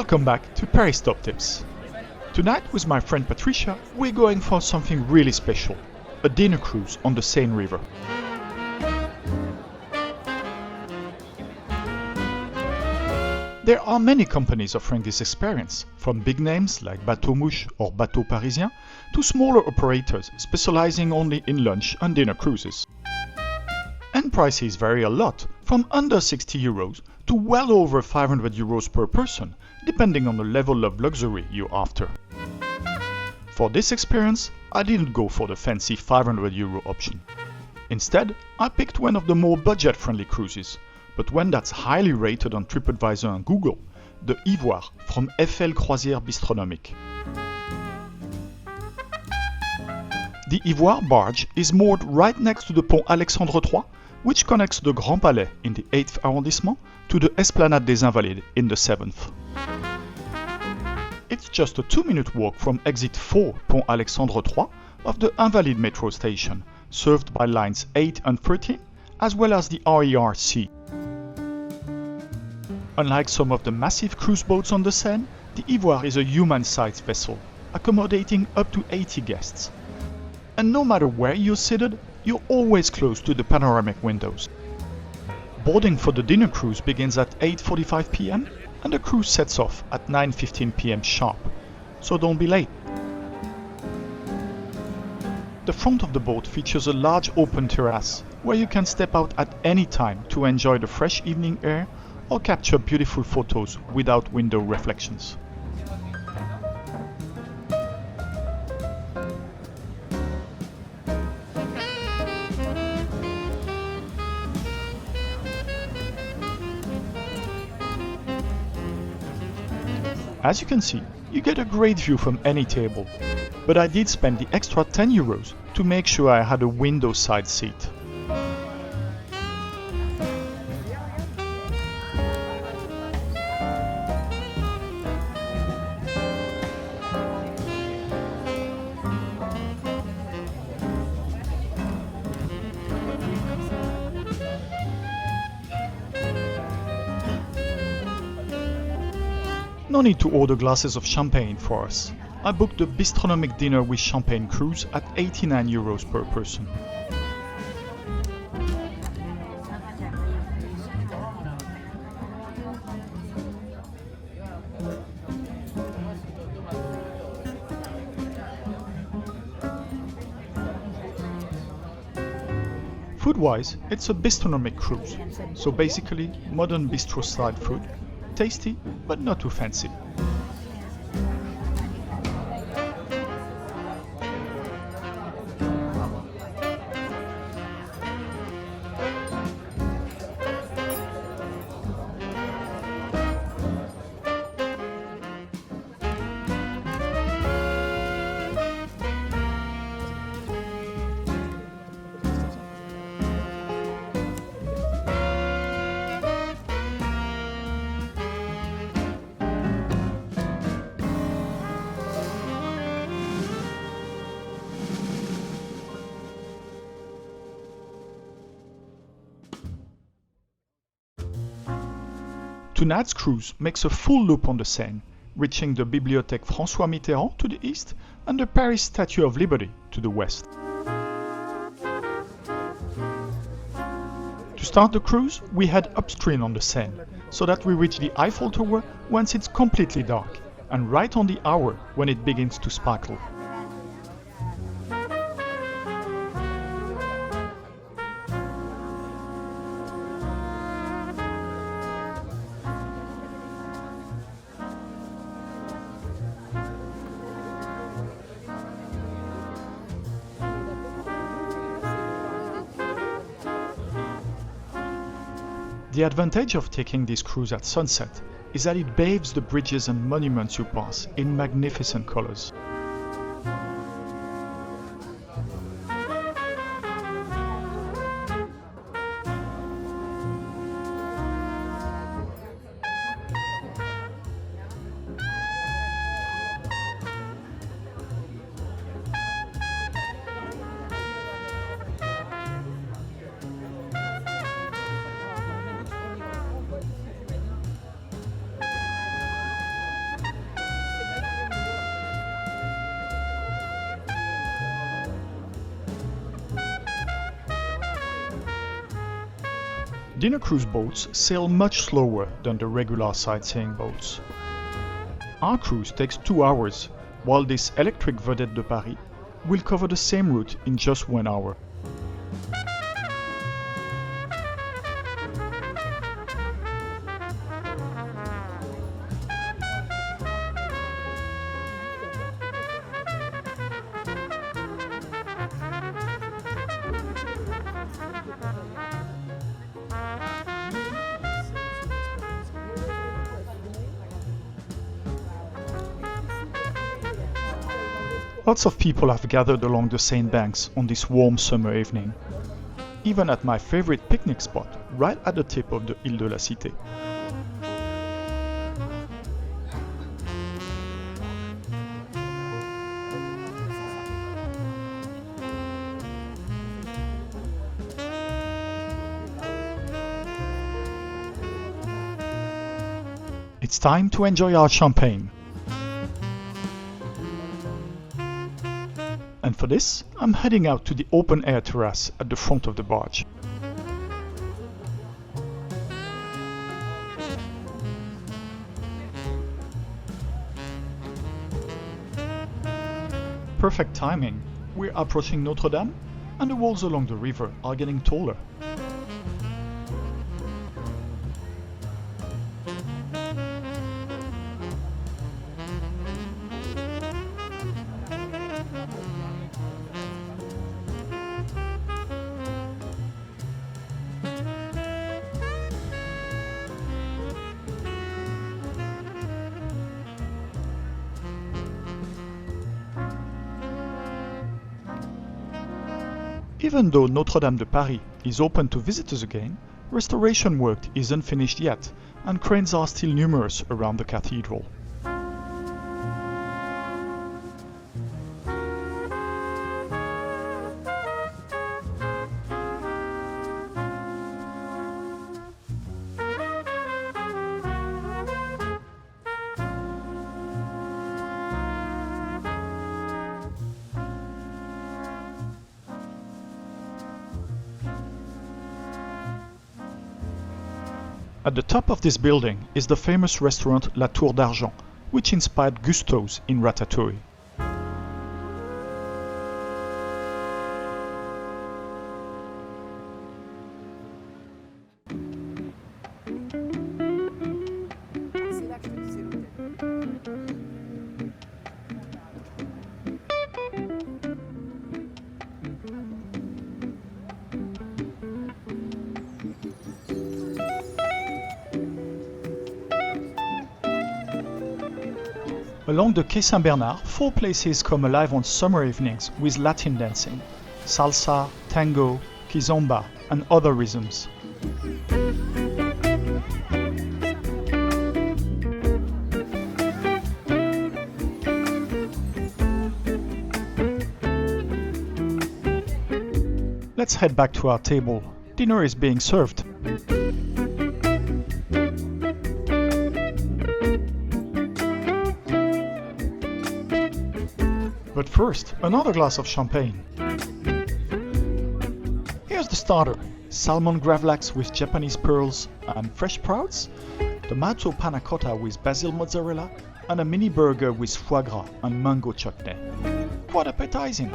Welcome back to Paris Top Tips. Tonight with my friend Patricia, we're going for something really special, a dinner cruise on the Seine River. There are many companies offering this experience, from big names like Bateau Mouche or Bateau Parisien to smaller operators specializing only in lunch and dinner cruises. And prices vary a lot, from under 60 euros to well over 500 euros per person, depending on the level of luxury you're after. For this experience, I didn't go for the fancy 500 euro option. Instead, I picked one of the more budget-friendly cruises, but one that's highly rated on TripAdvisor and Google, the Ivoire from Eiffel Croisière Bistronomic. The Ivoire barge is moored right next to the Pont Alexandre, which connects the Grand Palais in the 8th arrondissement to the Esplanade des Invalides in the 7th. It's just a 2-minute walk from exit 4 Pont Alexandre of the Invalides metro station, served by lines 8 and 13, as well as the RER-C. Unlike some of the massive cruise boats on the Seine, the Ivoire is a human-sized vessel, accommodating up to 80 guests. And no matter where you're seated, you're always close to the panoramic windows. Boarding for the dinner cruise begins at 8:45 p.m. and the cruise sets off at 9:15 p.m. sharp, so don't be late. The front of the boat features a large open terrace where you can step out at any time to enjoy the fresh evening air or capture beautiful photos without window reflections. As you can see, you get a great view from any table, but I did spend the extra 10 euros to make sure I had a window side seat. No need to order glasses of champagne for us. I booked the Bistronomic Dinner with Champagne cruise at 89 euros per person. Food-wise, it's a bistronomic cruise, so basically modern bistro-style food, tasty but not too fancy. Tonight's cruise makes a full loop on the Seine, reaching the Bibliothèque François Mitterrand to the east and the Paris Statue of Liberty to the west. To start the cruise, we head upstream on the Seine, so that we reach the Eiffel Tower once it's completely dark, and right on the hour when it begins to sparkle. The advantage of taking this cruise at sunset is that it bathes the bridges and monuments you pass in magnificent colors. Dinner cruise boats sail much slower than the regular sightseeing boats. Our cruise takes 2 hours, while this electric Vedette de Paris will cover the same route in just 1 hour. Lots of people have gathered along the Seine banks on this warm summer evening, even at my favorite picnic spot, right at the tip of the Ile de la Cité. It's time to enjoy our champagne. And for this, I'm heading out to the open-air terrace at the front of the barge. Perfect timing. We're approaching Notre Dame, and the walls along the river are getting taller. Even though Notre Dame de Paris is open to visitors again, restoration work isn't finished yet, and cranes are still numerous around the cathedral. At the top of this building is the famous restaurant La Tour d'Argent, which inspired Gusteau's in Ratatouille. Along the Quai Saint-Bernard, 4 places come alive on summer evenings with Latin dancing, salsa, tango, kizomba, and other rhythms. Let's head back to our table. Dinner is being served. But first, another glass of champagne. Here's the starter: salmon gravlax with Japanese pearls and fresh sprouts, tomato panna cotta with basil mozzarella, and a mini burger with foie gras and mango chutney. Quite appetizing!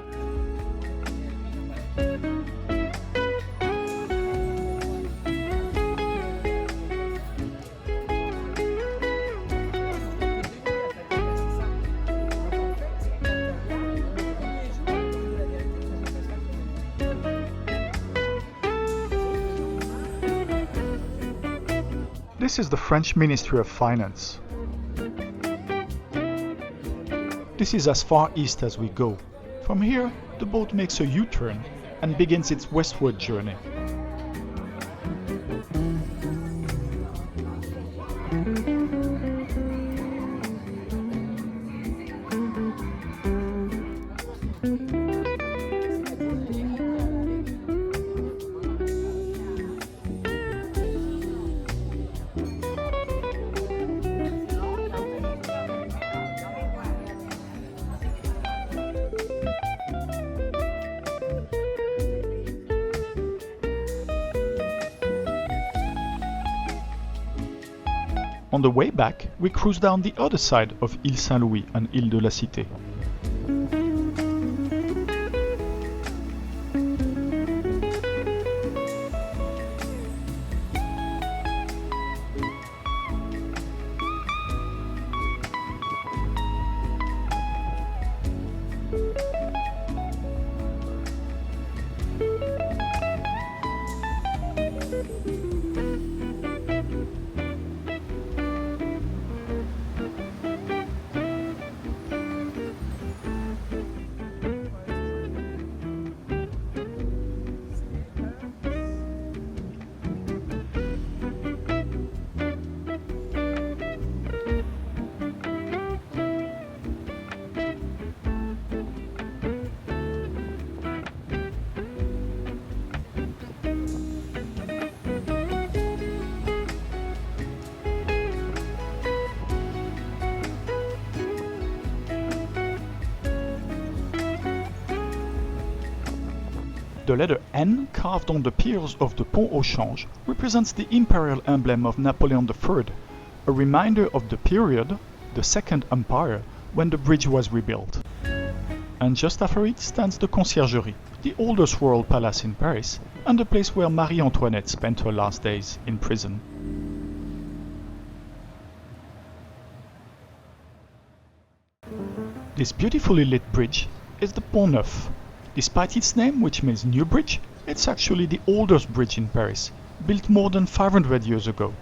This is the French Ministry of Finance. This is as far east as we go. From here, the boat makes a U-turn and begins its westward journey. On the way back, we cruise down the other side of Île Saint-Louis and Île de la Cité. The letter N carved on the piers of the Pont au Change represents the imperial emblem of Napoleon III, a reminder of the period, the Second Empire, when the bridge was rebuilt. And just after it stands the Conciergerie, the oldest royal palace in Paris, and the place where Marie Antoinette spent her last days in prison. This beautifully lit bridge is the Pont Neuf. Despite its name, which means new bridge, it's actually the oldest bridge in Paris, built more than 500 years ago.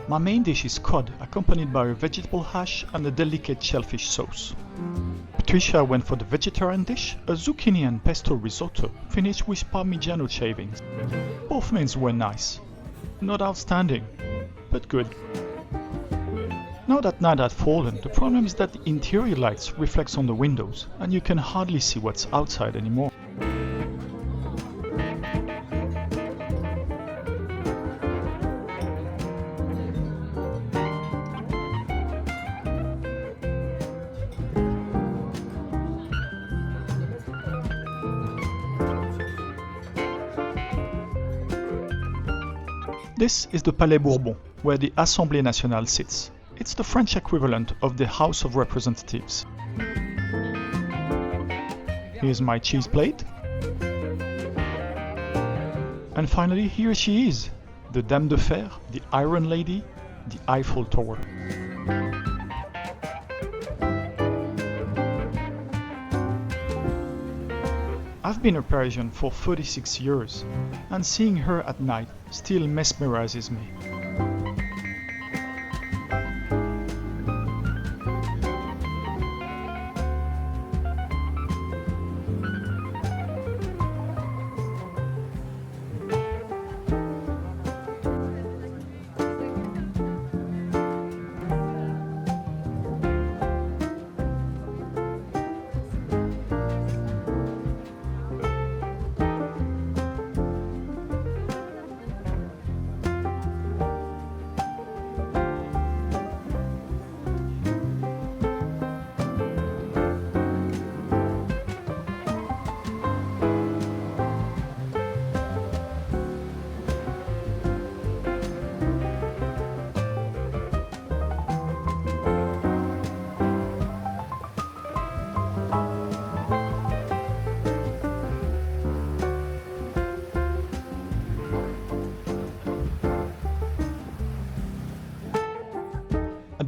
My main dish is cod, accompanied by a vegetable hash and a delicate shellfish sauce. Patricia went for the vegetarian dish, a zucchini and pesto risotto, finished with parmigiano shavings. Both meals were nice. Not outstanding, but good. Now that night had fallen, the problem is that the interior lights reflect on the windows, and you can hardly see what's outside anymore. This is the Palais Bourbon, where the Assemblée Nationale sits. It's the French equivalent of the House of Representatives. Here's my cheese plate. And finally, here she is, the Dame de Fer, the Iron Lady, the Eiffel Tower. I've been a Parisian for 36 years, and seeing her at night still mesmerizes me.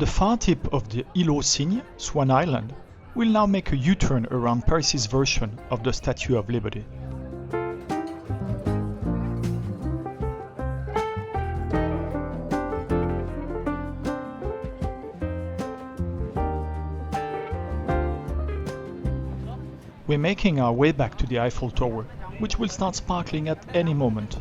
far tip of the Île aux Cygnes, Swan Island, we'll now make a U-turn around Paris's version of the Statue of Liberty. We're making our way back to the Eiffel Tower, which will start sparkling at any moment.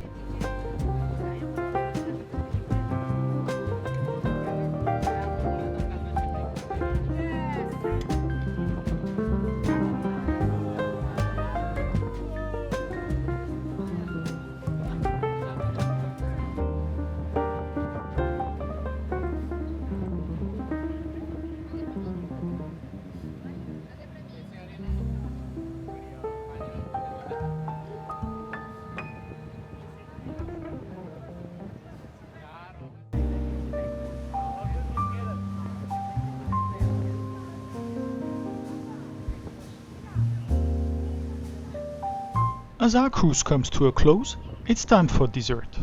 As our cruise comes to a close, it's time for dessert.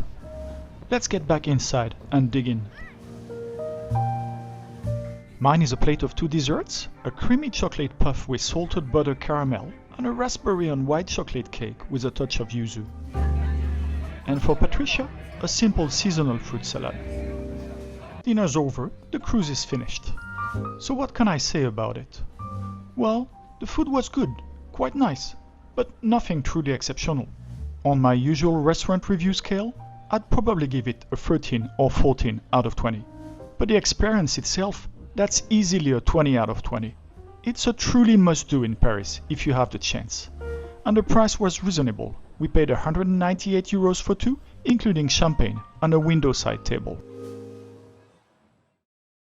Let's get back inside and dig in. Mine is a plate of 2 desserts, a creamy chocolate puff with salted butter caramel and a raspberry and white chocolate cake with a touch of yuzu. And for Patricia, a simple seasonal fruit salad. Dinner's over, the cruise is finished. So what can I say about it? Well, the food was good, quite nice, but nothing truly exceptional. On my usual restaurant review scale, I'd probably give it a 13 or 14 out of 20. But the experience itself, that's easily a 20 out of 20. It's a truly must-do in Paris if you have the chance. And the price was reasonable. We paid €198 for 2, including champagne and a window-side table.